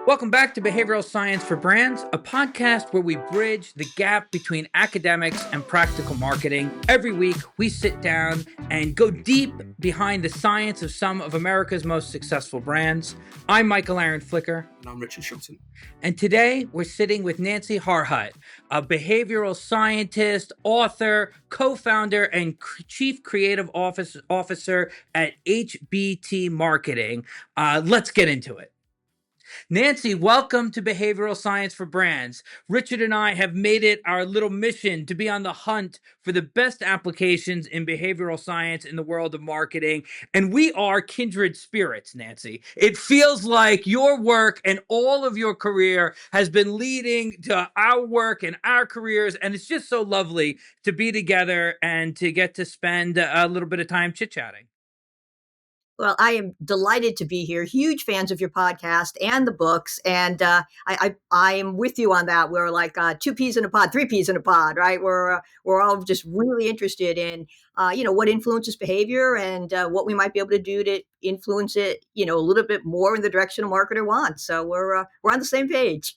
Welcome back to Behavioral Science for Brands, a podcast where we bridge the gap between academics and practical marketing. Every week, we sit down and go deep behind the science of some of America's most successful brands. I'm Michael Aaron Flicker. And I'm Richard Shilton. And today, we're sitting with Nancy Harhut, a behavioral scientist, author, co-founder, and chief creative officer at HBT Marketing. Let's get into it. Nancy, welcome to Behavioral Science for Brands. Richard and I have made it our little mission to be on the hunt for the best applications in behavioral science in the world of marketing. And we are kindred spirits, Nancy. It feels like your work and all of your career has been leading to our work and our careers. And it's just so lovely to be together and to get to spend a little bit of time chit-chatting. Well, I am delighted to be here. Huge fans of your podcast and the books, and I am with you on that. We're like two peas in a pod, three peas in a pod, right? We're all just really interested in what influences behavior and what we might be able to do to influence it, a little bit more in the direction a marketer wants. So we're on the same page.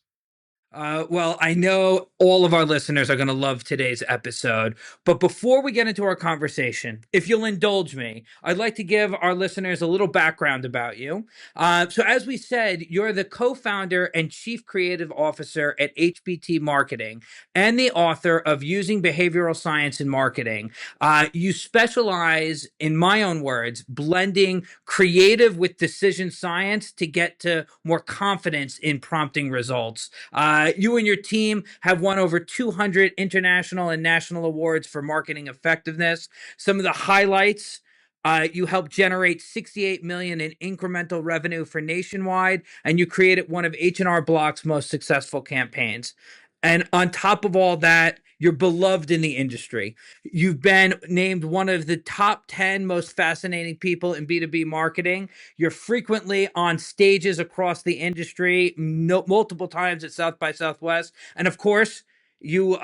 Well, I know all of our listeners are going to love today's episode. But before we get into our conversation, if you'll indulge me, I'd like to give our listeners a little background about you. So as we said, you're the co-founder and chief creative officer at HBT Marketing and the author of Using Behavioral Science in Marketing. You specialize, in my own words, blending creative with decision science to get to more confidence in prompting results. You and your team have won over 200 international and national awards for marketing effectiveness. Some of the highlights: you helped generate 68 million in incremental revenue for Nationwide, and you created one of H&R Block's most successful campaigns. And on top of all that, you're beloved in the industry. You've been named one of the top 10 most fascinating people in B2B marketing. You're frequently on stages across the industry, multiple times at South by Southwest. And of course, you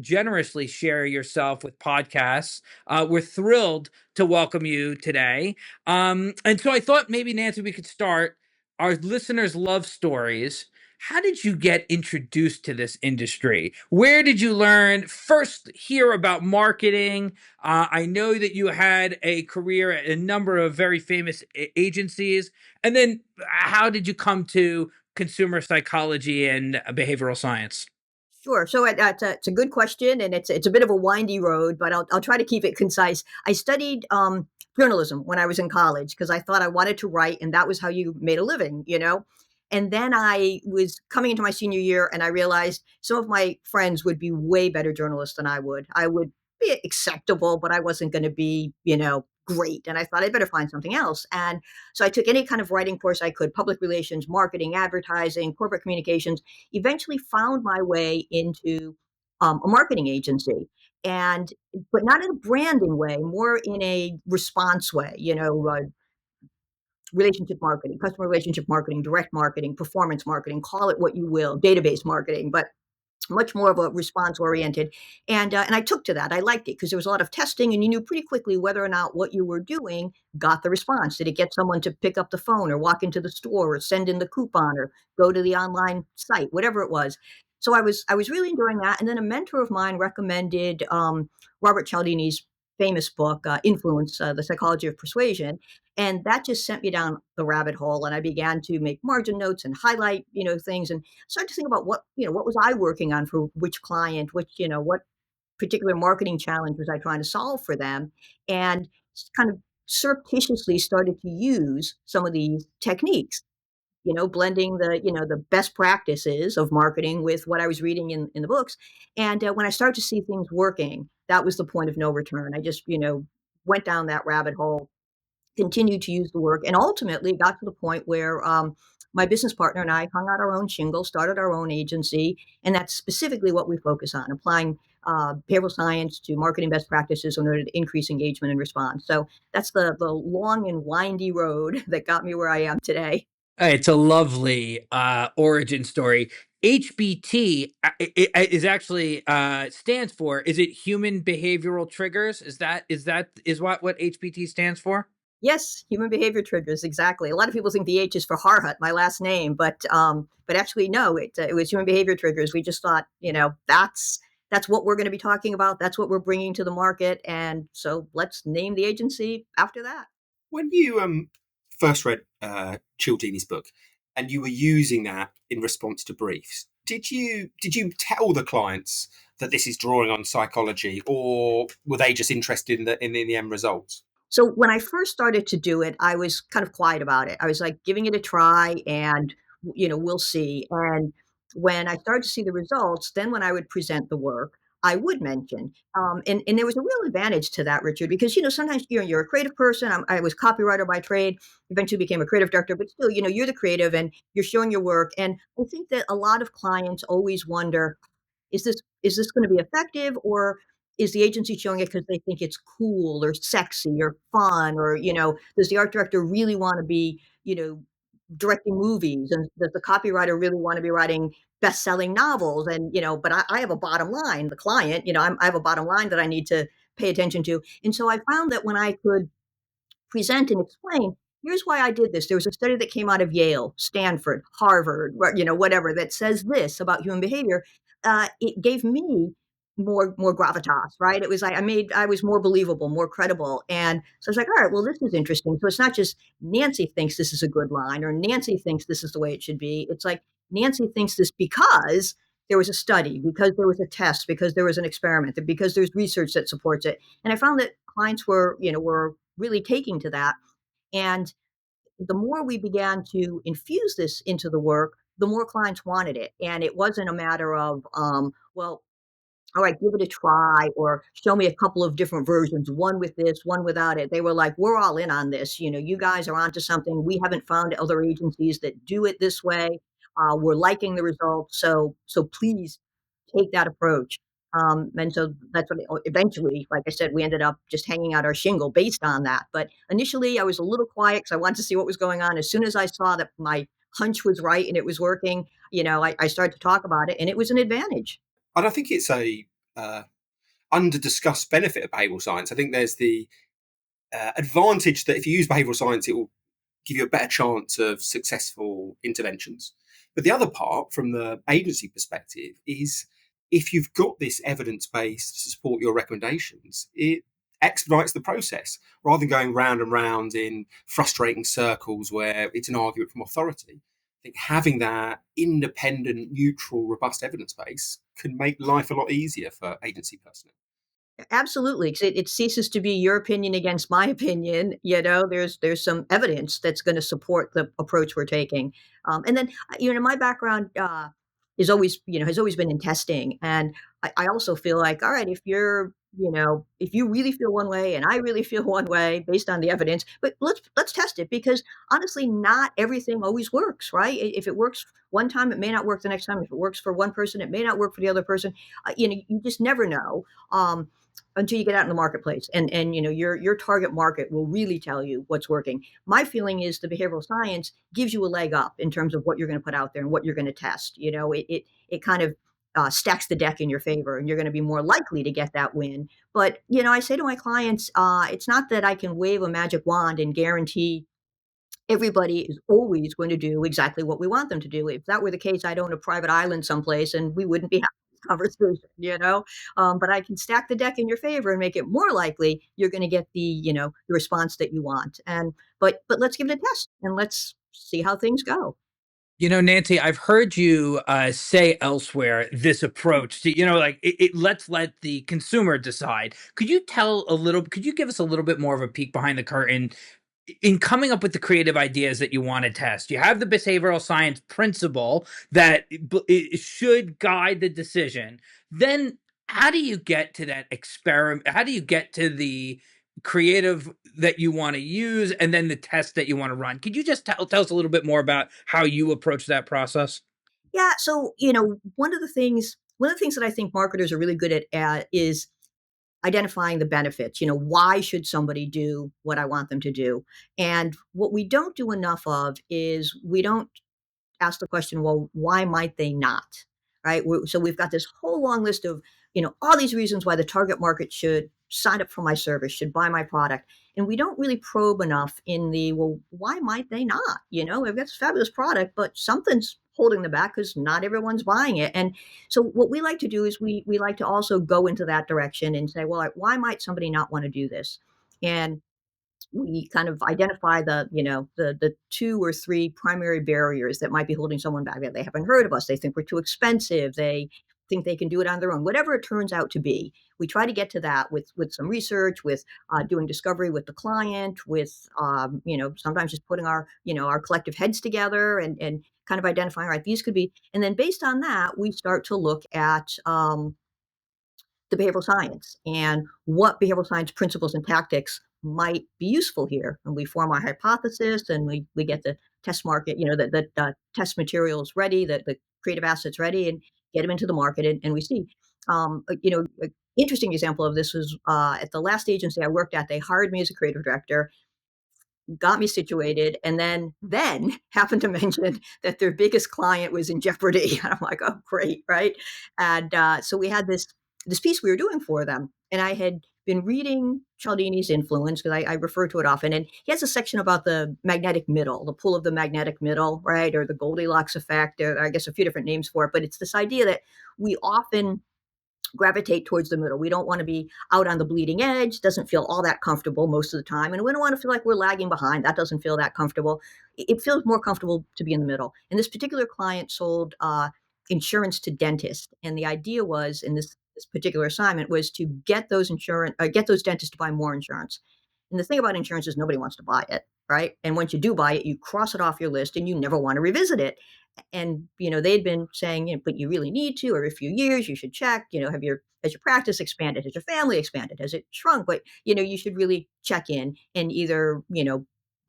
generously share yourself with podcasts. We're thrilled to welcome you today. And so I thought maybe, Nancy, we could start. Our listeners love stories. How did you get introduced to this industry? Where did you learn first hear about marketing? I know that you had a career at a number of very famous agencies. And then how did you come to consumer psychology and behavioral science? Sure. So it's a good question, and it's a bit of a windy road, but I'll try to keep it concise. I studied journalism when I was in college because I thought I wanted to write, and that was how you made a living, And then I was coming into my senior year, and I realized some of my friends would be way better journalists than I would. I would be acceptable, but I wasn't going to be, great. And I thought I'd better find something else. And so I took any kind of writing course I could: public relations, marketing, advertising, corporate communications. Eventually found my way into a marketing agency, and but not in a branding way, more in a response way. Relationship marketing, customer relationship marketing, direct marketing, performance marketing, call it what you will, database marketing, but much more of a response oriented. And I took to that. I liked it because there was a lot of testing, and you knew pretty quickly whether or not what you were doing got the response. Did it get someone to pick up the phone or walk into the store or send in the coupon or go to the online site, whatever it was. So I was really enjoying that. And then a mentor of mine recommended Robert Cialdini's famous book, Influence, The Psychology of Persuasion. And that just sent me down the rabbit hole. And I began to make margin notes and highlight, things, and started to think about what was I working on for which client, what particular marketing challenge was I trying to solve for them, and kind of surreptitiously started to use some of these techniques, blending the best practices of marketing with what I was reading in the books. And when I started to see things working, that was the point of no return. I just, went down that rabbit hole, continued to use the work, and ultimately got to the point where my business partner and I hung out our own shingle, started our own agency, and that's specifically what we focus on: applying behavioral science to marketing best practices in order to increase engagement and response. So that's the long and windy road that got me where I am today. It's a lovely origin story. HBT is actually stands for, is it human behavioral triggers? Is what HBT stands for? Yes, human behavior triggers, exactly. A lot of people think the H is for Harhut, my last name, but actually, no, it was human behavior triggers. We just thought, that's what we're gonna be talking about, that's what we're bringing to the market, and so let's name the agency after that. When you first read Cialdini's book, and you were using that in response to briefs, did you tell the clients that this is drawing on psychology, or were they just interested in the end results? So when I first started to do it, I was kind of quiet about it. I was like giving it a try and we'll see. And when I started to see the results, then when I would present the work, I would mention. And there was a real advantage to that, Richard, because sometimes you're a creative person. I was copywriter by trade, eventually became a creative director, but still, you're the creative and you're showing your work. And I think that a lot of clients always wonder, is this going to be effective, or is the agency showing it because they think it's cool or sexy or fun, or does the art director really want to be directing movies, and does the copywriter really want to be writing best-selling novels? And but I have a bottom line, the client, I have a bottom line that I need to pay attention to. And so I found that when I could present and explain, here's why I did this. There was a study that came out of Yale, Stanford, Harvard, whatever, that says this about human behavior. It gave me more gravitas, right? It was like I was more believable, more credible. And so I was like, all right, well, this is interesting. So it's not just Nancy thinks this is a good line, or Nancy thinks this is the way it should be. It's like Nancy thinks this because there was a study, because there was a test, because there was an experiment, because there's research that supports it. And I found that clients were really taking to that. And the more we began to infuse this into the work, the more clients wanted it. And it wasn't a matter of, well, all right, give it a try, or show me a couple of different versions, one with this, one without it. They were like, we're all in on this. You guys are onto something. We haven't found other agencies that do it this way. We're liking the results. So please take that approach. And so that's what eventually, like I said, we ended up just hanging out our shingle based on that. But initially, I was a little quiet because I wanted to see what was going on. As soon as I saw that my hunch was right and it was working, I started to talk about it, and it was an advantage. And I think it's a uh, under discussed benefit of behavioral science. I think there's the advantage that if you use behavioral science, it will give you a better chance of successful interventions. But the other part, from the agency perspective, is if you've got this evidence base to support your recommendations, it expedites the process rather than going round and round in frustrating circles where it's an argument from authority. I think having that independent, neutral, robust evidence base can make life a lot easier for agency personnel. Absolutely, 'cause it ceases to be your opinion against my opinion. There's some evidence that's going to support the approach we're taking. And then, my background is always, has always been in testing, and I also feel like, all right, if you really feel one way and I really feel one way based on the evidence, but let's test it, because honestly, not everything always works, right? If it works one time, it may not work the next time. If it works for one person, it may not work for the other person. You just never know. Until you get out in the marketplace, and your target market will really tell you what's working. My feeling is the behavioral science gives you a leg up in terms of what you're going to put out there and what you're going to test. It kind of stacks the deck in your favor, and you're going to be more likely to get that win. But I say to my clients, it's not that I can wave a magic wand and guarantee everybody is always going to do exactly what we want them to do. If that were the case, I'd own a private island someplace and we wouldn't be having this conversation. But I can stack the deck in your favor and make it more likely you're going to get the response that you want. But let's give it a test and let's see how things go. Nancy, I've heard you say elsewhere this approach to, like let's let the consumer decide. Could you give us a little bit more of a peek behind the curtain in coming up with the creative ideas that you want to test? You have the behavioral science principle that it should guide the decision. Then how do you get to that experiment? How do you get to the creative that you want to use and then the test that you want to run? Could you just tell us a little bit more about how you approach that process? Yeah. So, one of the things that I think marketers are really good at is identifying the benefits. Why should somebody do what I want them to do? And what we don't do enough of is we don't ask the question, well, why might they not? Right. So we've got this whole long list of, all these reasons why the target market should sign up for my service, should buy my product. And we don't really probe enough in the, well, why might they not? If that's a fabulous product, but something's holding them back because not everyone's buying it. And so what we like to do is we like to also go into that direction and say, well, like, why might somebody not want to do this? And we kind of identify the two or three primary barriers that might be holding someone back. That they haven't heard of us, they think we're too expensive, they think they can do it on their own, whatever it turns out to be. We try to get to that with some research, with doing discovery with the client, with sometimes just putting our collective heads together and kind of identifying, all right, these could be. And then based on that, we start to look at the behavioral science and what behavioral science principles and tactics might be useful here. And we form our hypothesis, and we get the test market, the test materials ready, the creative assets ready, and get them into the market. And we see, an interesting example of this was at the last agency I worked at. They hired me as a creative director, got me situated, and then happened to mention that their biggest client was in jeopardy. And I'm like, oh, great, right? And so we had this piece we were doing for them, and I had been reading Cialdini's Influence because I refer to it often, and he has a section about the magnetic middle, the pull of the magnetic middle, right, or the Goldilocks effect, or I guess a few different names for it, but it's this idea that we often gravitate towards the middle. We don't want to be out on the bleeding edge. Doesn't feel all that comfortable most of the time. And we don't want to feel like we're lagging behind. That doesn't feel that comfortable. It feels more comfortable to be in the middle. And this particular client sold insurance to dentists. And the idea was in this particular assignment was to get those dentists to buy more insurance. And the thing about insurance is nobody wants to buy it, right? And once you do buy it, you cross it off your list and you never want to revisit it. And they'd been saying, but you really need to. Every few years you should check. Has your practice expanded? Has your family expanded? Has it shrunk? But you should really check in and either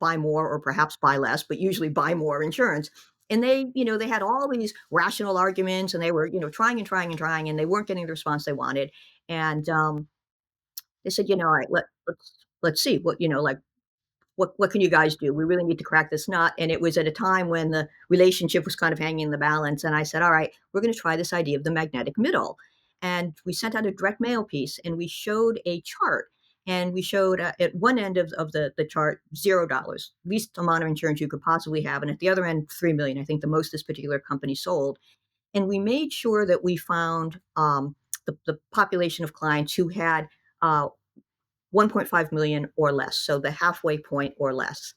buy more or perhaps buy less, but usually buy more insurance. And they had all these rational arguments, and they were trying and trying and trying, and they weren't getting the response they wanted. And they said, all right, let's see like what can you guys do? We really need to crack this nut. And it was at a time when the relationship was kind of hanging in the balance. And I said, all right, we're going to try this idea of the magnetic middle. And we sent out a direct mail piece, and we showed a chart. And we showed at one end of the chart, $0, least amount of insurance you could possibly have. And at the other end, 3 million, I think the most this particular company sold. And we made sure that we found the population of clients who had 1.5 million or less, so the halfway point or less,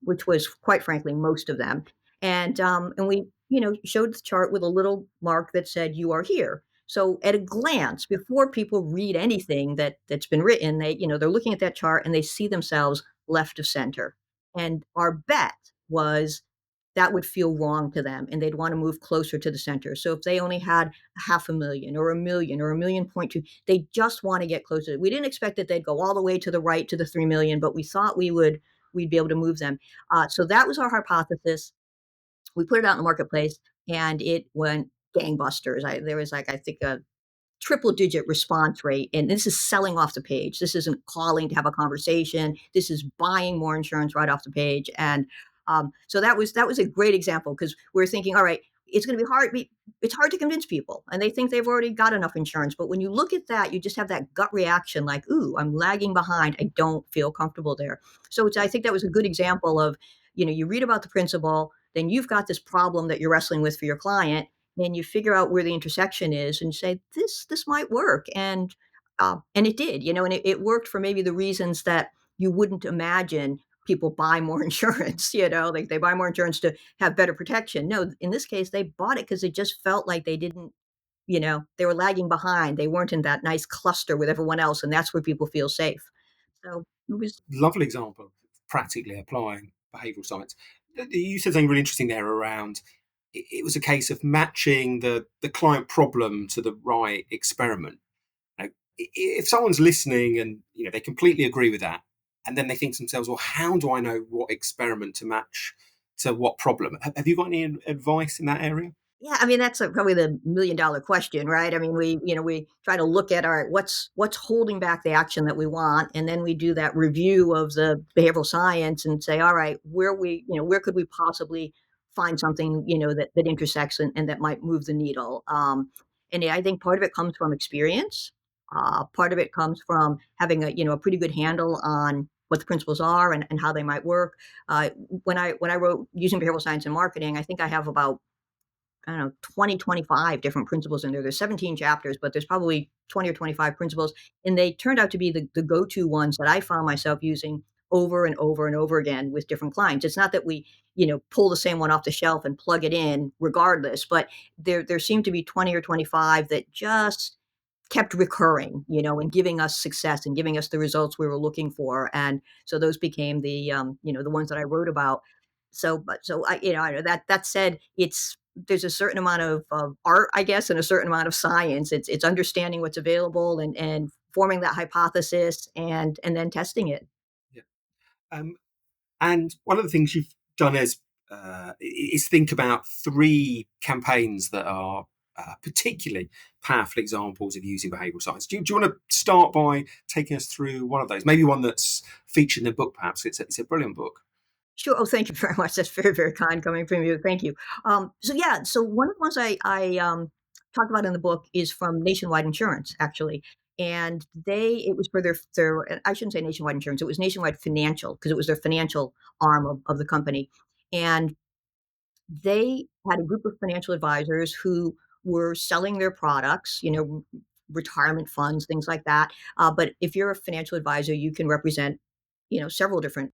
which was quite frankly most of them. And we showed the chart with a little mark that said you are here. So at a glance, before people read anything that's been written, they're looking at that chart and they see themselves left of center. And our bet was that would feel wrong to them, and they'd want to move closer to the center. So if they only had half a million or a million or a million point two, they just want to get closer. We didn't expect that they'd go all the way to the right to the 3 million, but we thought we'd be able to move them. So that was our hypothesis. We put it out in the marketplace, and it went gangbusters. There was like, I think, a triple digit response rate. And this is selling off the page. This isn't calling to have a conversation. This is buying more insurance right off the page. And so that was a great example, because we're thinking, all right, it's going to be hard. It's hard to convince people, and they think they've already got enough insurance. But when you look at that, you just have that gut reaction, like, "Ooh, I'm lagging behind. I don't feel comfortable there." So I think that was a good example of, you read about the principle, then you've got this problem that you're wrestling with for your client, and you figure out where the intersection is, and say, this might work. And it did, and it worked for maybe the reasons that you wouldn't imagine people buy more insurance. Like they buy more insurance to have better protection. No, in this case, they bought it because it just felt like they didn't, they were lagging behind. They weren't in that nice cluster with everyone else, and that's where people feel safe. So it was. Lovely example of practically applying behavioural science. You said something really interesting there around it was a case of matching the client problem to the right experiment. Now, if someone's listening and they completely agree with that, and then they think to themselves, well, how do I know what experiment to match to what problem? Have you got any advice in that area? Yeah, I mean, that's probably the $1,000,000 question, right? I mean, we try to look at, all right, what's holding back the action that we want, and then we do that review of the behavioral science and say, all right, where could we possibly find something, that intersects and that might move the needle. And yeah, I think part of it comes from experience. Part of it comes from having a pretty good handle on what the principles are and how they might work. When I wrote using behavioral science in marketing, I think I have about, I don't know, 20, 25 different principles in there. There's 17 chapters, but there's probably 20 or 25 principles. And they turned out to be the go-to ones that I found myself using over and over and over again with different clients. It's not that we, pull the same one off the shelf and plug it in regardless, but there seemed to be 20 or 25 that just kept recurring, and giving us success and giving us the results we were looking for. And so those became the ones that I wrote about. So that said, there's a certain amount of art, I guess, and a certain amount of science. It's understanding what's available and forming that hypothesis and then testing it. Yeah. Um, and one of the things you've done is think about three campaigns that are particularly powerful examples of using behavioural science. Do you want to start by taking us through one of those? Maybe one that's featured in the book, perhaps. It's a brilliant book. Sure. Oh, thank you very much. That's very, very kind coming from you. Thank you. So yeah, so one of the ones I talk about in the book is from Nationwide Insurance, actually, and it was for their I shouldn't say Nationwide Insurance, it was Nationwide Financial because it was their financial arm of the company, and they had a group of financial advisors who were selling their products, retirement funds, things like that. But if you're a financial advisor, you can represent, several different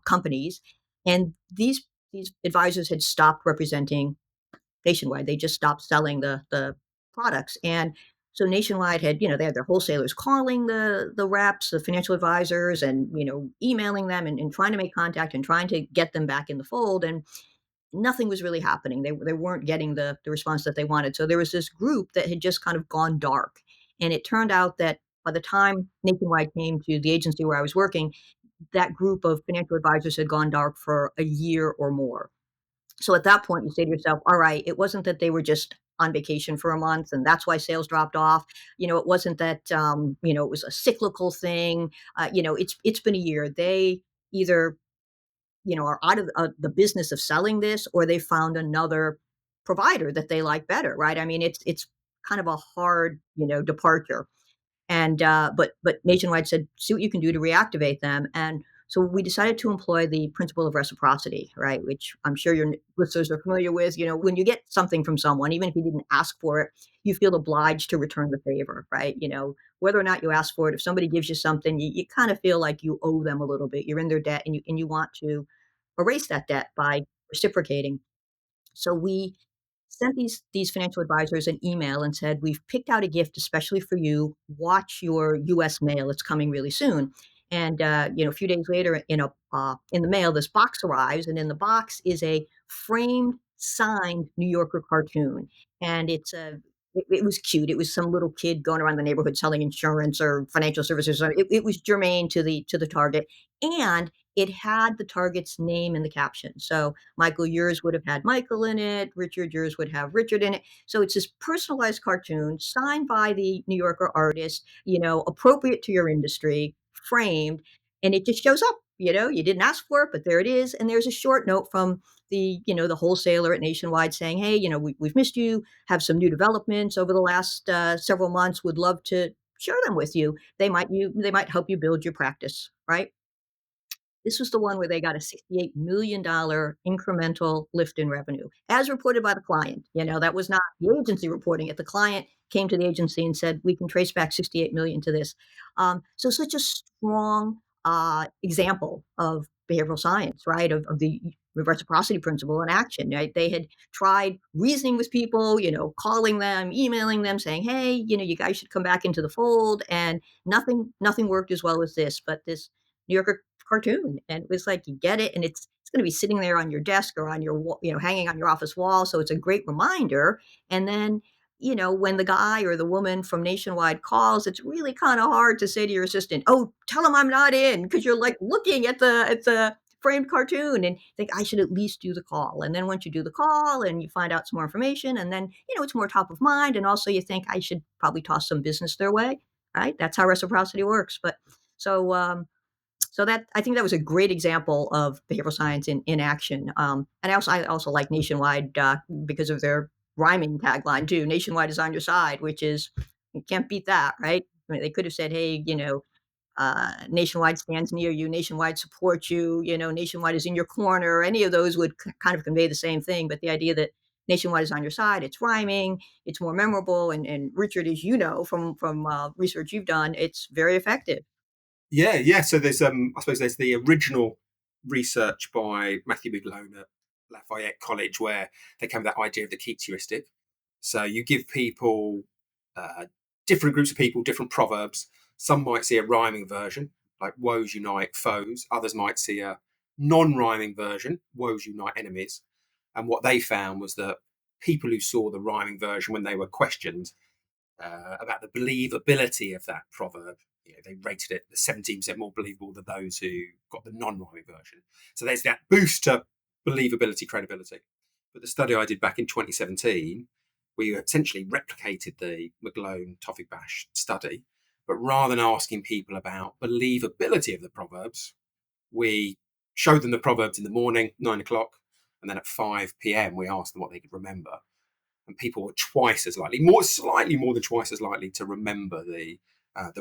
companies. And these advisors had stopped representing Nationwide. They just stopped selling the products. And so Nationwide had, they had their wholesalers calling the reps, the financial advisors, and emailing them and trying to make contact and trying to get them back in the fold. And nothing was really happening. They weren't getting the response that they wanted. So there was this group that had just kind of gone dark. And it turned out that by the time Nationwide came to the agency where I was working, that group of financial advisors had gone dark for a year or more. So at that point, you say to yourself, all right, it wasn't that they were just on vacation for a month and that's why sales dropped off. It wasn't that, it was a cyclical thing. It's been a year. They either are out of the business of selling this, or they found another provider that they like better, right? I mean, it's kind of a hard, departure. And but Nationwide said, see what you can do to reactivate them. And so we decided to employ the principle of reciprocity, right? Which I'm sure your listeners are familiar with. When you get something from someone, even if you didn't ask for it, you feel obliged to return the favor, right? Whether or not you ask for it, if somebody gives you something, you kind of feel like you owe them a little bit. You're in their debt, and you want to erase that debt by reciprocating. So we sent these financial advisors an email and said, "We've picked out a gift especially for you. Watch your U.S. mail; it's coming really soon." And a few days later, in the mail, this box arrives, and in the box is a framed, signed New Yorker cartoon, and it was cute. It was some little kid going around the neighborhood selling insurance or financial services. It was germane to the target, and it had the target's name in the caption. So Michael, yours would have had Michael in it. Richard, yours would have Richard in it. So it's this personalized cartoon signed by the New Yorker artist, appropriate to your industry, framed, and it just shows up. You didn't ask for it, but there it is. And there's a short note from the wholesaler at Nationwide saying, "Hey, we've missed you. Have some new developments over the last several months. Would love to share them with you. They might help you build your practice." Right. This was the one where they got a $68 million incremental lift in revenue, as reported by the client. That was not the agency reporting it. The client came to the agency and said, "We can trace back 68 million to this." So such a strong example of behavioral science, right? Of the reciprocity principle in action. Right? They had tried reasoning with people, calling them, emailing them, saying, "Hey, you guys should come back into the fold," and nothing worked as well as this. But this New Yorker cartoon, and it was like you get it, and it's going to be sitting there on your desk or on your hanging on your office wall, so it's a great reminder. And then when the guy or the woman from Nationwide calls, it's really kind of hard to say to your assistant, "Oh, tell him I'm not in," because you're like looking at the framed cartoon and think I should at least do the call. And then once you do the call and you find out some more information, and then it's more top of mind, and also you think I should probably toss some business their way. Right, that's how reciprocity works. But so that I think that was a great example of behavioral science in action. And I also like Nationwide because of their rhyming tagline too. Nationwide is on your side, which is you can't beat that, right? I mean, they could have said, "Hey, Nationwide stands near you, Nationwide supports you, Nationwide is in your corner. Any of those would kind of convey the same thing. But the idea that Nationwide is on your side, it's rhyming, it's more memorable, and Richard, as you know from research you've done, it's very effective. Yeah, yeah. So there's I suppose there's the original research by Matthew McGlone at Lafayette College where they came with that idea of the Keats heuristic. So you give people uh, different groups of people different proverbs. Some might see a rhyming version, like "woes unite foes." Others might see a non-rhyming version, "woes unite enemies." And what they found was that people who saw the rhyming version when they were questioned about the believability of that proverb. They rated it 17% more believable than those who got the non-rhyming version. So there's that boost to believability, credibility. But the study I did back in 2017, we essentially replicated the McGlone Toffee Bash study, but rather than asking people about believability of the proverbs, we showed them the proverbs in the morning, 9 o'clock, and then at 5 p.m. we asked them what they could remember, and people were twice as likely, slightly more than twice as likely to remember the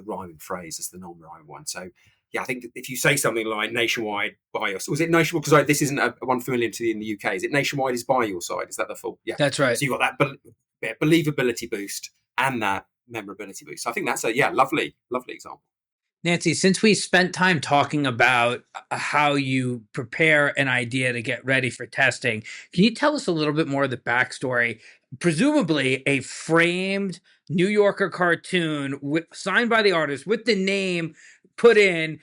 rhyming phrase as the non-rhyming one. So yeah, I think if you say something like "nationwide by your," was it nationwide? Because this isn't a one familiar to in the UK. Is it "nationwide is by your side"? Is that the full? Yeah. That's right. So you got that believability boost and that memorability boost. So I think that's a lovely, lovely example. Nancy, since we spent time talking about how you prepare an idea to get ready for testing, can you tell us a little bit more of the backstory? Presumably, a framed New Yorker cartoon signed by the artist with the name put in,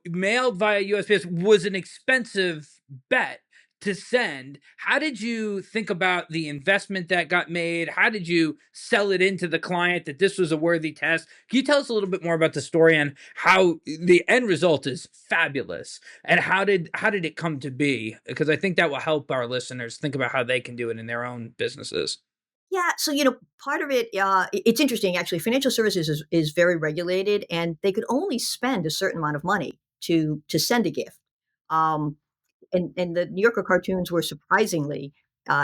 mailed via USPS was an expensive bet to send. How did you think about the investment that got made? How did you sell it into the client that this was a worthy test? Can you tell us a little bit more about the story and how the end result is fabulous? And how did it come to be? Because I think that will help our listeners think about how they can do it in their own businesses. Yeah, so part of it, it's interesting actually. Financial services is very regulated, and they could only spend a certain amount of money to send a gift. Um, and the New Yorker cartoons were surprisingly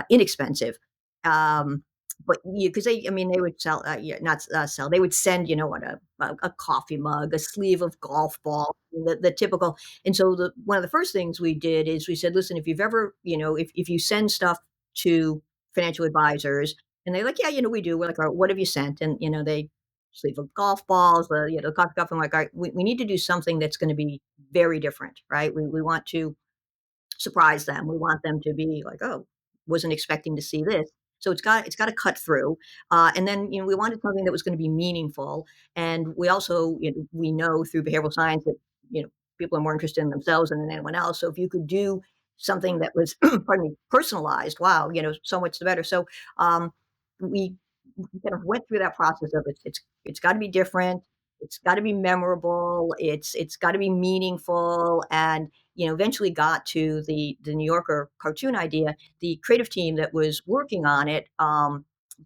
inexpensive. Um, but because I mean, they would sell, yeah, not sell. They would send, what a coffee mug, a sleeve of golf ball, the typical. And so one of the first things we did is we said, listen, if you've ever, if you send stuff to financial advisors, and they're like, yeah, we do. We're like, all right, what have you sent? And they sleeve of golf balls, coffee cup. I'm like, all right, we need to do something that's going to be very different, right? We want to surprise them. We want them to be like, "Oh, wasn't expecting to see this." So it's got to cut through, and then we wanted something that was going to be meaningful, and we also we know through behavioral science that people are more interested in themselves than in anyone else. So if you could do something that was, pardon me, personalized, wow, so much the better. So we kind of went through that process of it's got to be different, it's got to be memorable, it's got to be meaningful, and eventually got to the New Yorker cartoon idea. The creative team that was working on it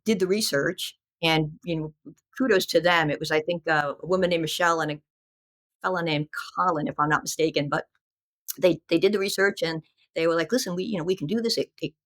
did the research, and kudos to them. It was, I think, a woman named Michelle and a fella named Colin, if I'm not mistaken. But they did the research, and they were like, listen, we can do this.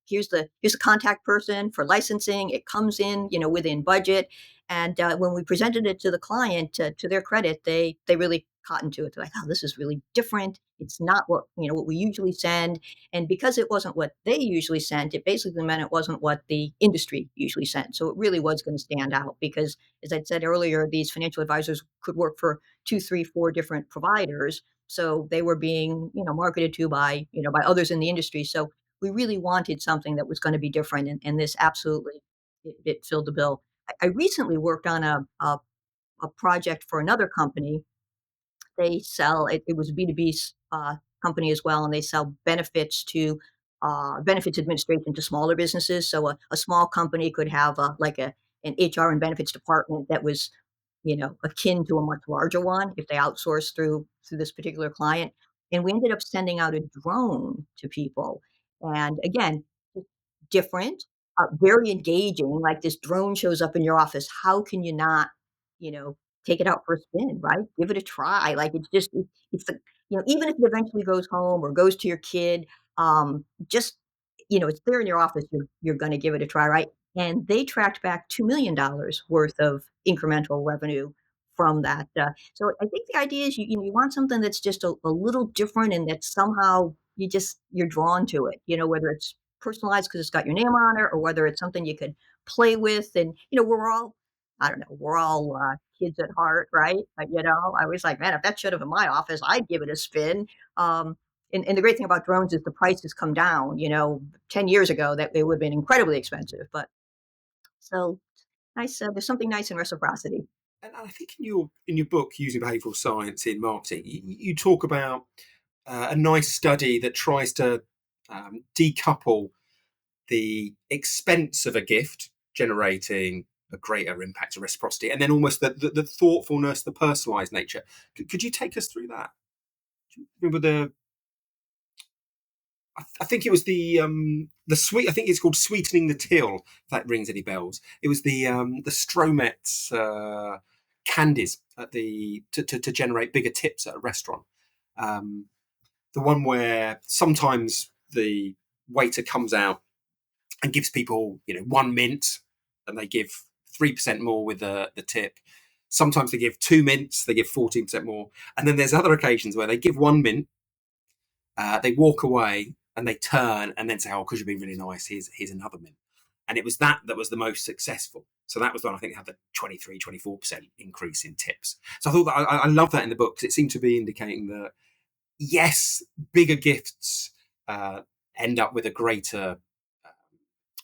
Here's the contact person for licensing. It comes in within budget. And when we presented it to the client, to their credit, they really cottoned to it. They're like, oh, this is really different. It's not what we usually send. And because it wasn't what they usually sent, it basically meant it wasn't what the industry usually sent. So it really was going to stand out because, as I said earlier, these financial advisors could work for two, three, four different providers, so they were being, marketed to by others in the industry. So we really wanted something that was going to be different, and this absolutely it filled the bill. I recently worked on a project for another company. They sell it was a B2B company as well, and they sell benefits to benefits administration to smaller businesses. So a small company could have like an HR and benefits department that was akin to a much larger one if they outsource through this particular client. And we ended up sending out a drone to people. And again, different, very engaging. Like this drone shows up in your office. How can you not, you know, take it out for a spin, right? Give it a try. Like it's the, even if it eventually goes home or goes to your kid, just, it's there in your office. You're going to give it a try, right? And they tracked back $2 million worth of incremental revenue from that. So I think the idea is you want something that's just a little different and that somehow you're drawn to it. Whether it's personalized because it's got your name on it, or whether it's something you could play with. And we're all, I don't know, we're all kids at heart, right? I was like, man, if that showed up in my office, I'd give it a spin. Um, and the great thing about drones is the price has come down. 10 years ago that they would have been incredibly expensive, but so nice. There's something nice in reciprocity. And I think in your book, Using Behavioral Science in Marketing, you talk about a nice study that tries to decouple the expense of a gift generating a greater impact of reciprocity, and then almost the thoughtfulness, the personalized nature. Could you take us through that? Do you remember I think it was the sweet. I think it's called sweetening the till. If that rings any bells, it was the Stromet candies at to generate bigger tips at a restaurant. Um, the one where sometimes the waiter comes out and gives people, 1 mint, and they give 3% more with the tip. Sometimes they give 2 mints, they give 14% more, and then there's other occasions where they give 1 mint, they walk away, and they turn and then say, "Oh, because you've been really nice, here's another mint." And it was that was the most successful. So that was the one I think had the 23-24% increase in tips. So I thought that I love that in the book because it seemed to be indicating that yes, bigger gifts uh, end up with a greater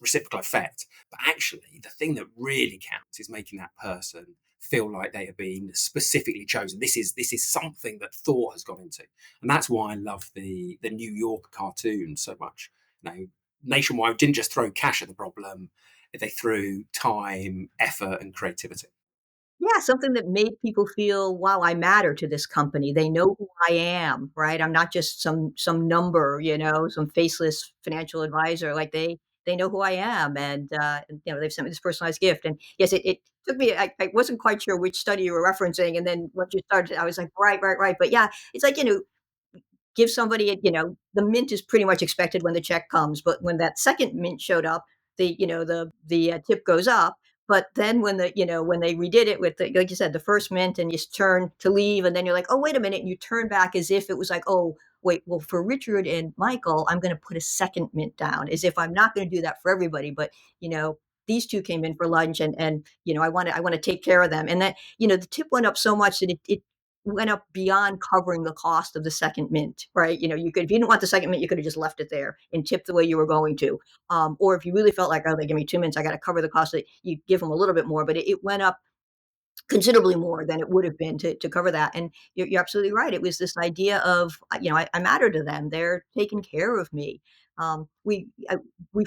reciprocal effect. But actually, the thing that really counts is making that person feel like they have been specifically chosen. This is something that thought has gone into, and that's why I love the New York cartoon so much. Nationwide didn't just throw cash at the problem; they threw time, effort, and creativity. Yeah, something that made people feel, "Wow, I matter to this company. They know who I am, right? I'm not just some number, some faceless financial advisor. Like they know who I am, and they've sent me this personalized gift." And yes, it took me. I wasn't quite sure which study you were referencing, and then once you started, I was like, right, right, right. But yeah, it's like give somebody, the mint is pretty much expected when the check comes, but when that second mint showed up, the tip goes up. But then when they redid it with like you said, the first mint, and you turn to leave, and then you're like, oh wait a minute, and you turn back as if it was like, oh wait, well for Richard and Michael, I'm going to put a second mint down, as if I'm not going to do that for everybody, but you know these two came in for lunch, and I want to take care of them, and that the tip went up so much that it went up beyond covering the cost of the second mint, right? You could, if you didn't want the second mint, you could have just left it there and tipped the way you were going to. Or if you really felt like, oh, they give me 2 minutes, I got to cover the cost, you give them a little bit more, but it went up considerably more than it would have been to cover that. And you're absolutely right. It was this idea of, I matter to them. They're taking care of me. We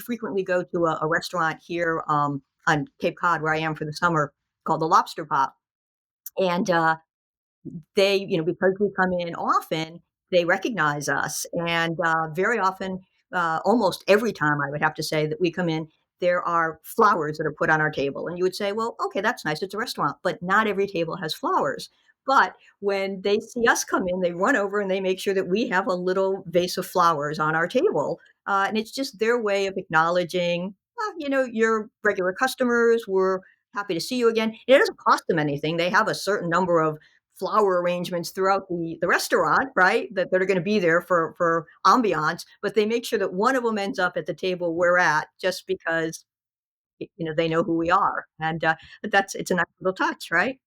frequently go to a restaurant here on Cape Cod where I am for the summer called the Lobster Pot. And because we come in often, they recognize us. And very often, almost every time, I would have to say that we come in, there are flowers that are put on our table. And you would say, well, okay, that's nice. It's a restaurant, but not every table has flowers. But when they see us come in, they run over and they make sure that we have a little vase of flowers on our table. And it's just their way of acknowledging, your regular customers. We're happy to see you again. It doesn't cost them anything. They have a certain number of flower arrangements throughout the restaurant, right? That are going to be there for ambiance, but they make sure that one of them ends up at the table we're at, just because they know who we are, and it's a nice little touch, right?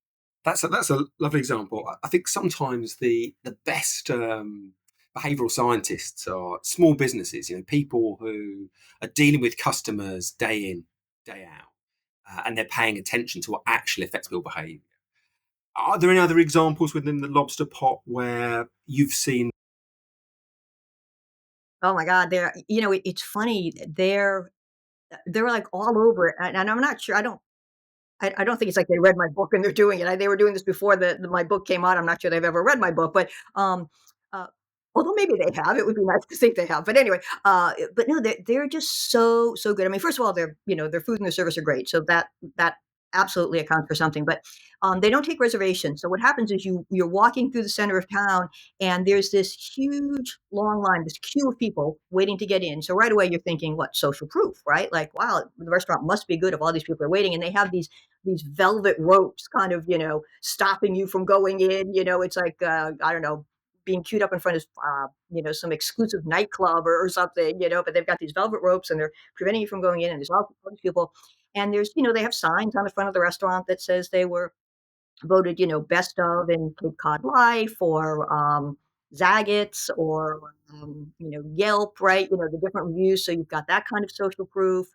That's a lovely example. I think sometimes the best behavioral scientists are small businesses. People who are dealing with customers day in, day out, and they're paying attention to what actually affects people behaviour. Are there any other examples within the lobster pot where you've seen? Oh my God, it's funny. They're like all over it, and I'm not sure. I don't think it's like they read my book and they're doing it. They were doing this before my book came out. I'm not sure they've ever read my book, but uh, although maybe they have, it would be nice to think they have. But anyway, but no, they're just so good. I mean, first of all, their food and their service are great, so that absolutely accounts for something. But they don't take reservations. So what happens is you're walking through the center of town, and there's this huge long line, this queue of people waiting to get in. So right away you're thinking, what, social proof, right? Like, wow, the restaurant must be good if all these people are waiting, and they have these velvet ropes, kind of, stopping you from going in. It's like, I don't know, being queued up in front of some exclusive nightclub or something, but they've got these velvet ropes and they're preventing you from going in, and there's all these people. And they have signs on the front of the restaurant that says they were voted, best of in Cape Cod Life, or Zagat's, or Yelp, right? The different reviews. So you've got that kind of social proof.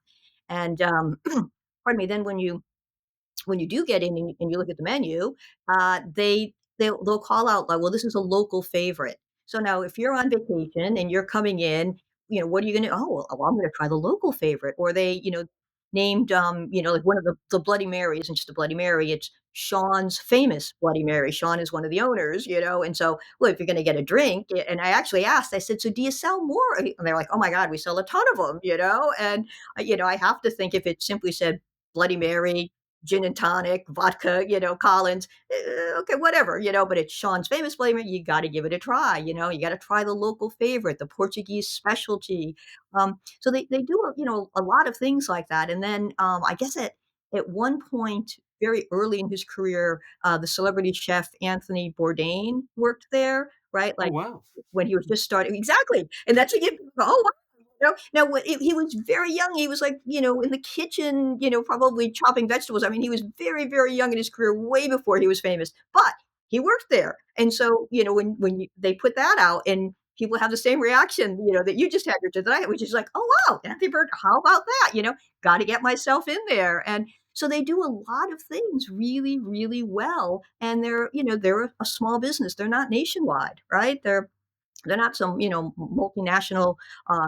And pardon me. Then when you do get in, and you look at the menu, they'll call out like, well, this is a local favorite. So now, if you're on vacation and you're coming in, what are you going to? Oh, well, I'm going to try the local favorite. Or they, named, like one of the Bloody Mary isn't just a Bloody Mary; it's Sean's famous Bloody Mary. Sean is one of the owners, and so, well, if you're going to get a drink, and I actually asked, I said, so do you sell more? And they're like, oh my God, we sell a ton of them, and I have to think, if it simply said Bloody Mary, gin and tonic, vodka, Collins, okay, whatever, but it's Sean's famous flavor. You got to give it a try. You got to try the local favorite, the Portuguese specialty. So they do, a lot of things like that. And then I guess at one point, very early in his career, the celebrity chef Anthony Bourdain worked there, right? Oh Like wow. when he was just starting, exactly. And that's again, oh, now when he was very young, he was like, in the kitchen, probably chopping vegetables. I mean, he was very, very young in his career, way before he was famous, but he worked there. And so, they put that out, and people have the same reaction, that you just had, Richard, that I had, which is like, oh, wow, Anthony Bird, how about that? Got to get myself in there. And so they do a lot of things really, really well. And they're a small business. They're not nationwide, right? They're not some, multinational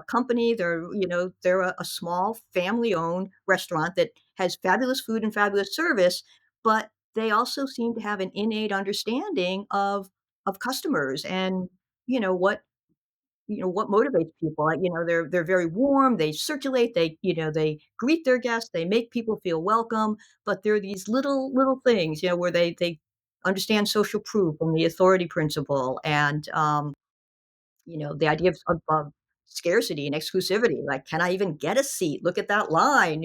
company. They're a small family-owned restaurant that has fabulous food and fabulous service, but they also seem to have an innate understanding of customers, and you know what what motivates people. Like, they're very warm. They circulate. They greet their guests. They make people feel welcome. But there are these little things, where they understand social proof and the authority principle, and the idea of scarcity and exclusivity. Like, can I even get a seat? Look at that line,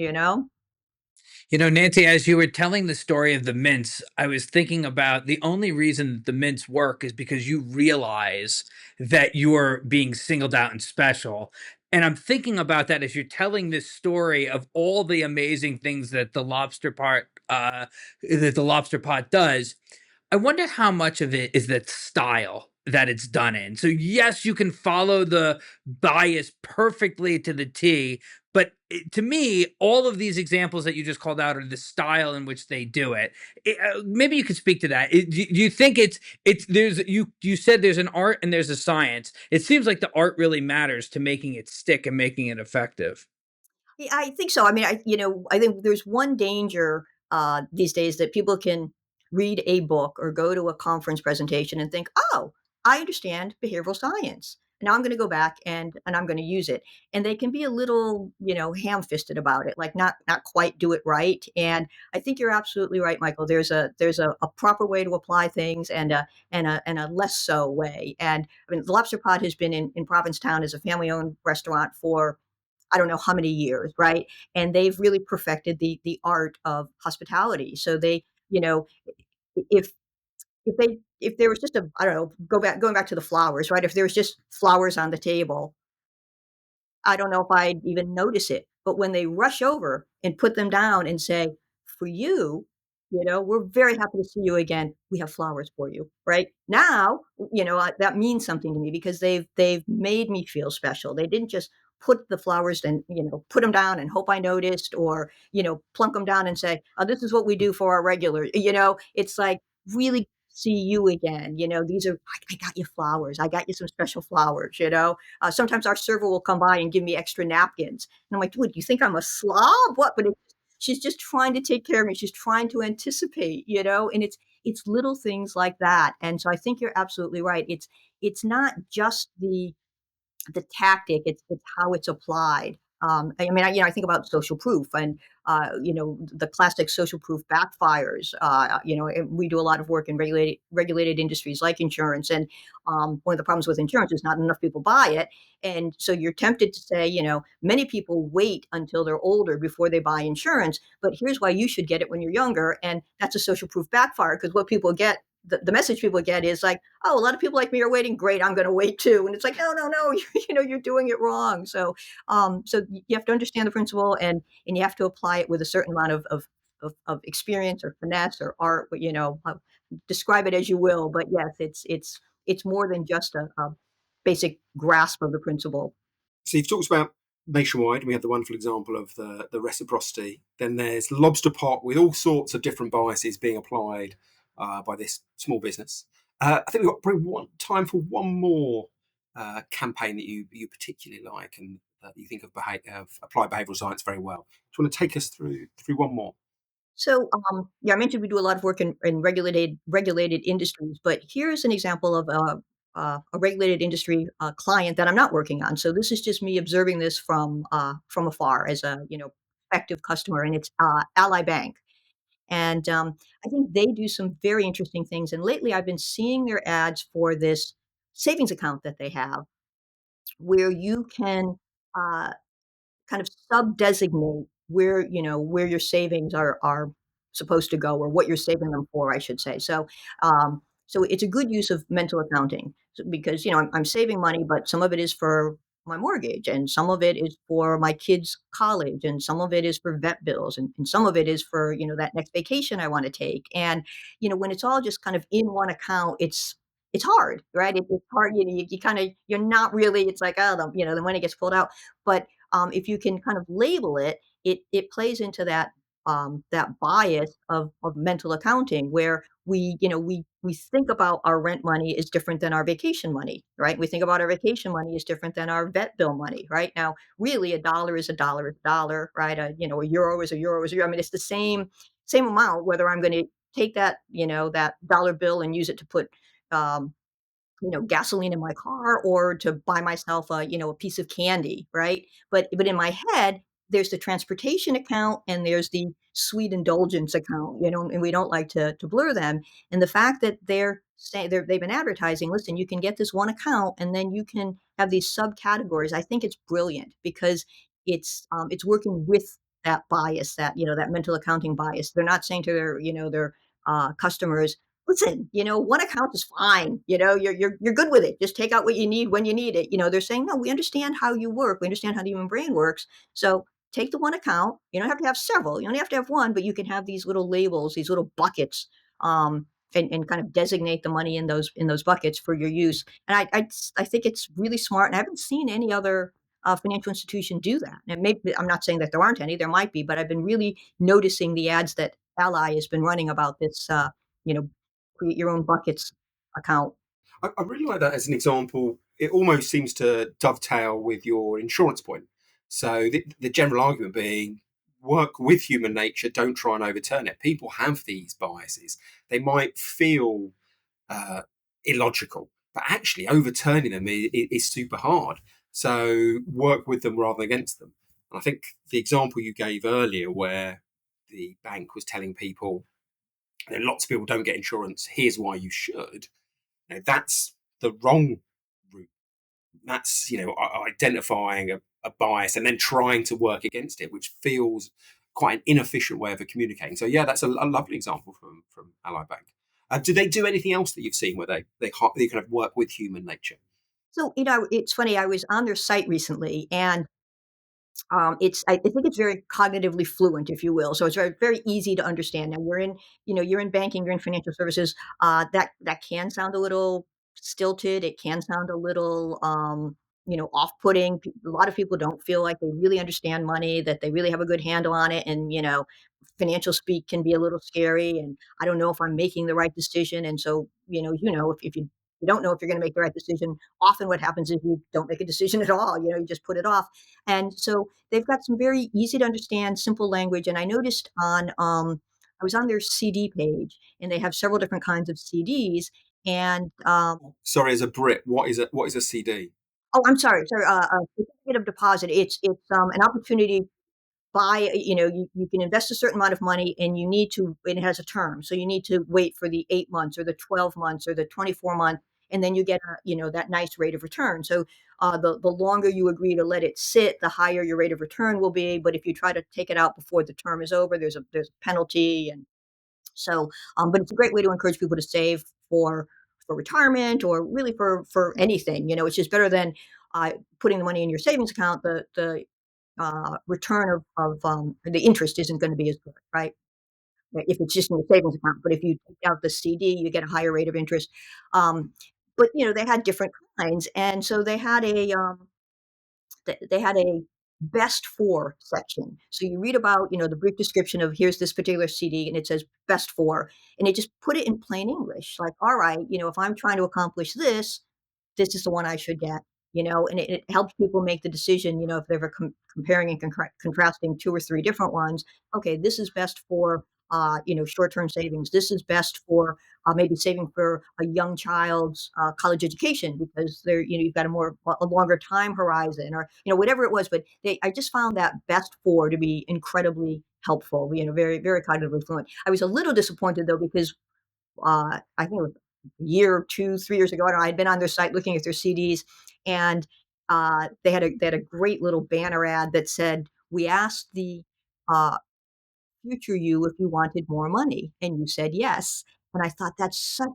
Nancy, as you were telling the story of the mints, I was thinking about the only reason that the mints work is because you realize that you're being singled out and special. And I'm thinking about that as you're telling this story of all the amazing things that the lobster pot does. I wonder how much of it is that style that it's done in. So yes, you can follow the bias perfectly to the T, but to me, all of these examples that you just called out are the style in which they do it. Maybe you could speak to that. Do you think it's there's you said there's an art and there's a science. It seems like the art really matters to making it stick and making it effective. Yeah, I think so. I mean, I think there's one danger these days, that people can read a book or go to a conference presentation and think, "Oh, I understand behavioral science. Now I'm going to go back and I'm going to use it." And they can be a little, ham-fisted about it, like not quite do it right. And I think you're absolutely right, Michael. There's a proper way to apply things, and a less so way. And I mean, the Lobster Pot has been in Provincetown as a family-owned restaurant for I don't know how many years, right? And they've really perfected the art of hospitality. So they, if if there was just a, I don't know, going back to the flowers, right? If there was just flowers on the table, I don't know if I'd even notice it. But when they rush over and put them down and say, "For you, we're very happy to see you again. We have flowers for you." Right now, that means something to me, because they've made me feel special. They didn't just put the flowers and put them down and hope I noticed, or plunk them down and say, "Oh, this is what we do for our regular." It's like, really see you again. These are, I got you flowers. I got you some special flowers. Sometimes our server will come by and give me extra napkins. And I'm like, "Dude, you think I'm a slob? What?" But she's just trying to take care of me. She's trying to anticipate, and it's little things like that. And so I think you're absolutely right. It's not just the tactic, it's how it's applied. I think about social proof, and the classic social proof backfires. And we do a lot of work in regulated industries like insurance, and one of the problems with insurance is not enough people buy it, and so you're tempted to say, many people wait until they're older before they buy insurance, but here's why you should get it when you're younger, and that's a social proof backfire because what people get. The message people get is like, oh, a lot of people like me are waiting. Great, I'm going to wait too. And it's like, no, no, no, you're doing it wrong. So you have to understand the principle, and you have to apply it with a certain amount of experience or finesse or art. But describe it as you will. But yes, it's more than just a basic grasp of the principle. So you've talked about nationwide, and we have the wonderful example of the reciprocity. Then there's Lobster Pot with all sorts of different biases being applied by this small business. I think we've got probably time for one more campaign that you particularly like and that you think of applied behavioural science very well. Do you want to take us through one more? So, yeah, I mentioned we do a lot of work in regulated industries, but here's an example of a regulated industry client that I'm not working on. So this is just me observing this from afar as a effective customer, and it's Ally Bank, and I think they do some very interesting things. And lately, I've been seeing their ads for this savings account that they have, where you can. Uh, Kind of sub-designate where your savings are supposed to go or what you're saving them for, I should say. So it's a good use of mental accounting because, I'm saving money, but some of it is for my mortgage, and some of it is for my kids' college, and some of it is for vet bills, and some of it is for, that next vacation I wanna take. And, when it's all just kind of in one account, it's hard, right? It's hard, you kinda you're not really it's like, "Oh, the money gets pulled out." But if you can kind of label it, it plays into that bias of mental accounting where we think about our rent money is different than our vacation money, right? We think about our vacation money is different than our vet bill money, right? Now, really, a dollar is a dollar is a dollar, right? A euro is a euro is a euro. I mean, it's the same amount whether I'm going to take that dollar bill and use it to put um, gasoline in my car or to buy myself a piece of candy, right? But in my head, there's the transportation account and there's the sweet indulgence account, and we don't like to blur them. And the fact that they're saying they've been advertising, listen, you can get this one account and then you can have these subcategories. I think it's brilliant because it's working with that bias, that mental accounting bias. They're not saying to their customers, listen, one account is fine. You're good with it. Just take out what you need when you need it. They're saying, no, we understand how you work. We understand how the human brain works. So take the one account. You don't have to have several. You only have to have one, but you can have these little labels, these little buckets, and kind of designate the money in those buckets for your use. And I think it's really smart. And I haven't seen any other financial institution do that. And maybe I'm not saying that there aren't any. There might be, but I've been really noticing the ads that Ally has been running about this. You know, create your own buckets account. I really like that as an example. It almost seems to dovetail with your insurance point. So the general argument being work with human nature, don't try and overturn it. People have these biases. They might feel uh, illogical, but actually overturning them is super hard. So work with them rather than against them. And I think the example you gave earlier, where the bank was telling people, lots of people don't get insurance. Here's why you should. That's the wrong route. That's identifying a bias and then trying to work against it, which feels quite an inefficient way of communicating. So yeah, that's a lovely example from Ally Bank. Do they do anything else that you've seen where they kind of work with human nature? So, it's funny. I was on their site recently, and I think it's very cognitively fluent, if you will. So it's very very easy to understand. Now you're in banking, you're in financial services. That can sound a little stilted. It can sound a little off-putting. A lot of people don't feel like they really understand money, that they really have a good handle on it, and financial speak can be a little scary. And I don't know if I'm making the right decision. And so if you don't know if you're going to make the right decision, often what happens is you don't make a decision at all. You just put it off. And so they've got some very easy to understand, simple language. And I noticed I was on their CD page, and they have several different kinds of CDs. And Sorry, as a Brit, what is a CD? Oh, I'm sorry, sorry, certificate of deposit, it's an opportunity buy you can invest a certain amount of money and you need to and it has a term. So you need to wait for the 8 months or the 12 months or the 24 month and then you get that nice rate of return. So the longer you agree to let it sit, the higher your rate of return will be. But if you try to take it out before the term is over, there's a penalty. And so, but it's a great way to encourage people to save for retirement or really for anything. It's just better than putting the money in your savings account. The return of the interest isn't going to be as good, right? If it's just in the savings account, but if you take out the CD, you get a higher rate of interest. Um, but they had different kinds, and so they had a best for section. So you read about, the brief description of here's this particular CD and it says best for, and they just put it in plain English. Like, all right, if I'm trying to accomplish this, this is the one I should get, and it helps people make the decision, if they're ever comparing and contrasting two or three different ones. Okay, this is best for, short-term savings. This is best for maybe saving for a young child's college education because you've got a longer time horizon or, whatever it was. But I just found that best for to be incredibly helpful, very, very cognitively fluent. I was a little disappointed though, because I think it was a year, 2, 3 years ago. I don't know, I'd been on their site looking at their CDs, and they had a great little banner ad that said, "We asked the uh, future you if you wanted more money, and you said yes." And I thought that's such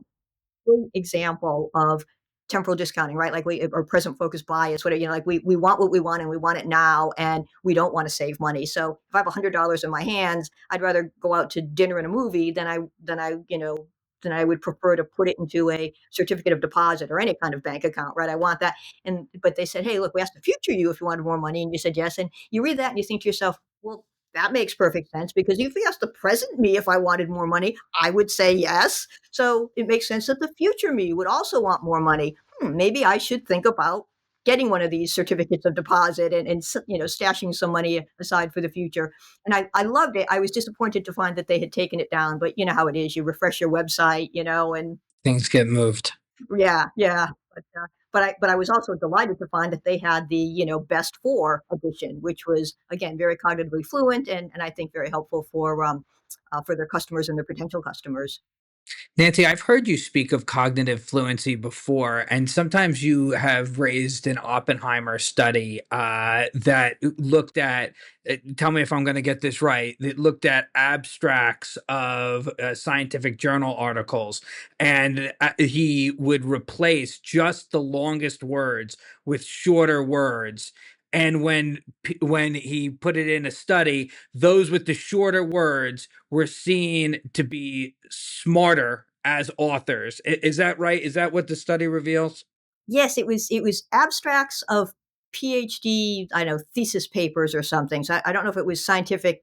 great example of temporal discounting, right? Like we or present focused bias, whatever, like we want what we want and we want it now and we don't want to save money. So if I have $100 in my hands, I'd rather go out to dinner and a movie than I would prefer to put it into a certificate of deposit or any kind of bank account, right? I want that. And but they said, hey, look, we asked the future you if you wanted more money, and you said yes. And you read that and you think to yourself, well, that makes perfect sense because if you asked the present me if I wanted more money, I would say yes. So it makes sense that the future me would also want more money. Maybe I should think about getting one of these certificates of deposit and stashing some money aside for the future. And I loved it. I was disappointed to find that they had taken it down, but you know how it is. You refresh your website, and Things get moved. yeah, yeah. But I was also delighted to find that they had the best for edition, which was again very cognitively fluent and I think very helpful for their customers and their potential customers. Nancy, I've heard you speak of cognitive fluency before, and sometimes you have raised an Oppenheimer study that looked at, tell me if I'm going to get this right, that looked at abstracts of scientific journal articles, and he would replace just the longest words with shorter words. And when he put it in a study, those with the shorter words were seen to be smarter as authors. Is that right? Is that what the study reveals? Yes, it was abstracts of PhD, I know, thesis papers or something. So I don't know if it was scientific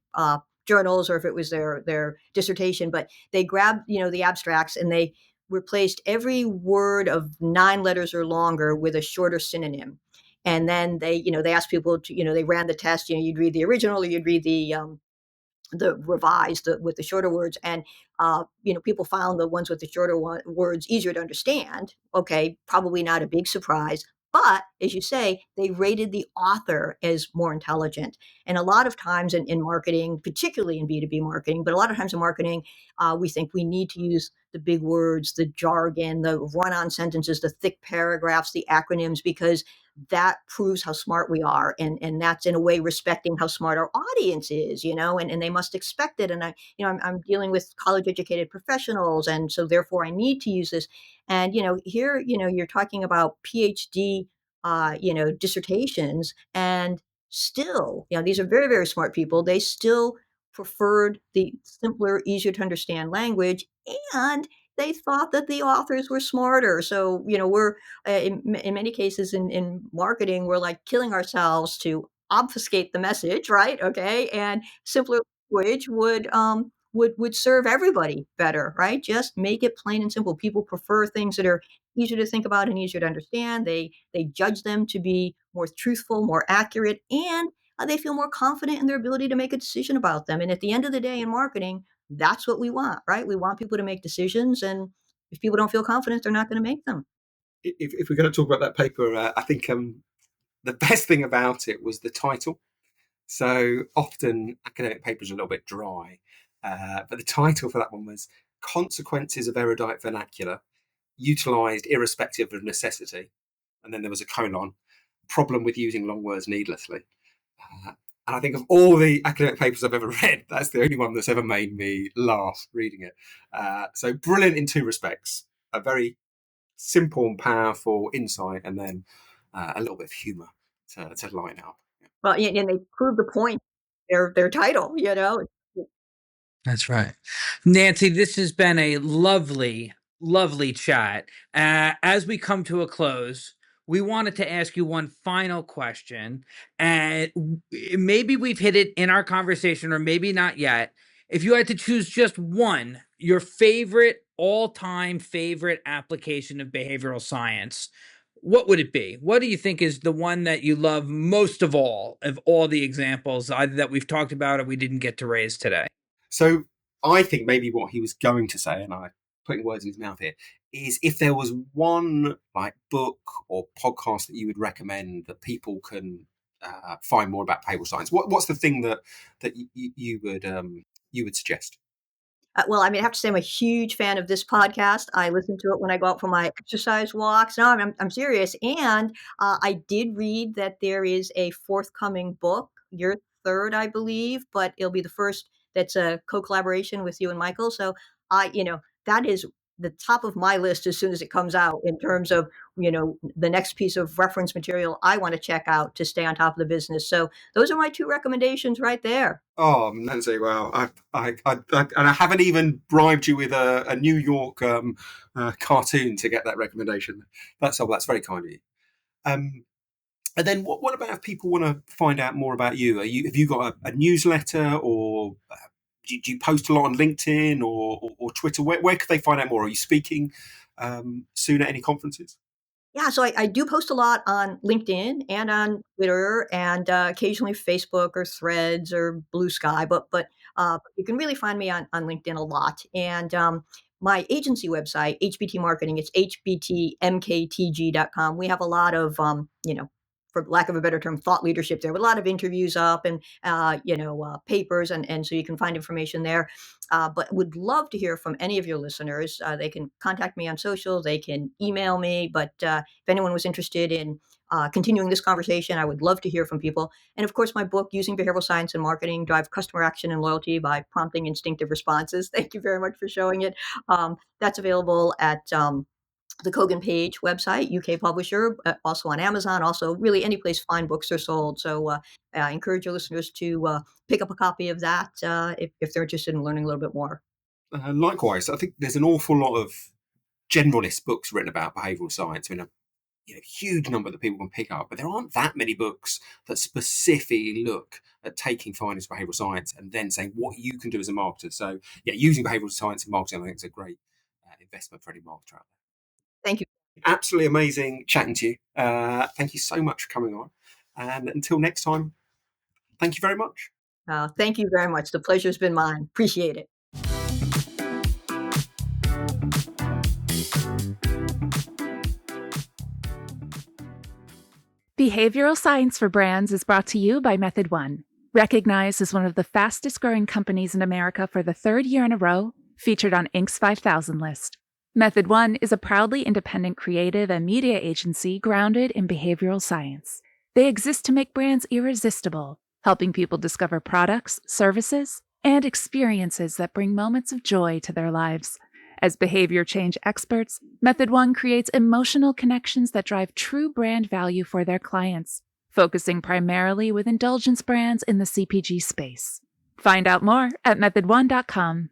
journals or if it was their dissertation, but they grabbed the abstracts and they replaced every word of 9 letters or longer with a shorter synonym. And then they asked people to they ran the test. You'd read the original or you'd read the revised with the shorter words, and people found the ones with the words easier to understand. Okay, probably not a big surprise, but as you say, they rated the author as more intelligent. And a lot of times in marketing, particularly in B2B marketing, but a lot of times in marketing, we think we need to use the big words, the jargon, the run-on sentences, the thick paragraphs, the acronyms, because that proves how smart we are, and that's in a way respecting how smart our audience is, and they must expect it. And I'm dealing with college educated professionals, and so therefore I need to use this. And here you're talking about PhD dissertations, and still these are very, very smart people. They still preferred the simpler, easier to understand language, and they thought that the authors were smarter. So we're in many cases in marketing, we're like killing ourselves to obfuscate the message, right? Okay, and simpler language would serve everybody better, right? Just make it plain and simple. People prefer things that are easier to think about and easier to understand. They judge them to be more truthful, more accurate, and they feel more confident in their ability to make a decision about them. And at the end of the day, in marketing, that's what we want, right? We want people to make decisions, and if people don't feel confident, they're not going to make them. if we're going to talk about that paper, I think the best thing about it was the title. So often academic papers are a little bit dry, but the title for that one was "Consequences of Erudite Vernacular, Utilised Irrespective of Necessity," and then there was a colon, "Problem with Using Long Words Needlessly." And I think of all the academic papers I've ever read, that's the only one that's ever made me laugh reading it. So brilliant in two respects: a very simple and powerful insight, and then a little bit of humour to line up. Well, and they prove the point, their title, you know? That's right. Nancy, this has been a lovely, lovely chat. As we come to a close, we wanted to ask you one final question. And maybe we've hit it in our conversation, or maybe not yet. If you had to choose just one, your favorite, all time favorite application of behavioral science, what would it be? What do you think is the one that you love most of all the examples, either that we've talked about or we didn't get to raise today? So I think maybe what he was going to say, and I'm putting words in his mouth here, is if there was one like book or podcast that you would recommend that people can find more about behavioral science, what's the thing that you would suggest? Well, I mean, I have to say I'm a huge fan of this podcast. I listen to it when I go out for my exercise walks. No, I'm serious. And I did read that there is a forthcoming book, your third, I believe, but it'll be the first that's a co-collaboration with you and Michael. So that is the top of my list as soon as it comes out in terms of, the next piece of reference material I want to check out to stay on top of the business. So those are my two recommendations right there. Oh, Nancy, well, and I haven't even bribed you with a New York cartoon to get that recommendation. That's very kind of you. Um, And then what about if people want to find out more about you? Have you got a newsletter, or do you post a lot on LinkedIn or Twitter? Where could they find out more? Are you speaking soon at any conferences? Yeah, so I do post a lot on LinkedIn and on Twitter and occasionally Facebook or Threads or Blue Sky, but you can really find me on LinkedIn a lot. And my agency website, HBT Marketing, it's hbtmktg.com. We have a lot of, for lack of a better term, thought leadership there, with a lot of interviews up and papers, and so you can find information there. But would love to hear from any of your listeners. They can contact me on social, they can email me, but if anyone was interested in continuing this conversation, I would love to hear from people. And of course, my book, Using Behavioral Science and Marketing, Drive Customer Action and Loyalty by Prompting Instinctive Responses. Thank you very much for showing it. That's available at the Kogan Page website, UK publisher, also on Amazon, also really any place fine books are sold. So I encourage your listeners to pick up a copy of that if they're interested in learning a little bit more. Likewise, I think there's an awful lot of generalist books written about behavioural science. I mean, a huge number that people can pick up, but there aren't that many books that specifically look at taking findings of behavioural science and then saying what you can do as a marketer. So, yeah, using behavioural science in marketing, I think it's a great investment for any marketer out Thank you. there. Absolutely amazing chatting to you. Thank you so much for coming on. And until next time, thank you very much. Thank you very much. The pleasure's been mine. Appreciate it. Behavioral Science for Brands is brought to you by Method One. Recognized as one of the fastest growing companies in America for the third year in a row, featured on Inc.'s 5,000 list. Method One is a proudly independent creative and media agency grounded in behavioral science. They exist to make brands irresistible, helping people discover products, services, and experiences that bring moments of joy to their lives. As behavior change experts, Method One creates emotional connections that drive true brand value for their clients, focusing primarily with indulgence brands in the CPG space. Find out more at methodone.com.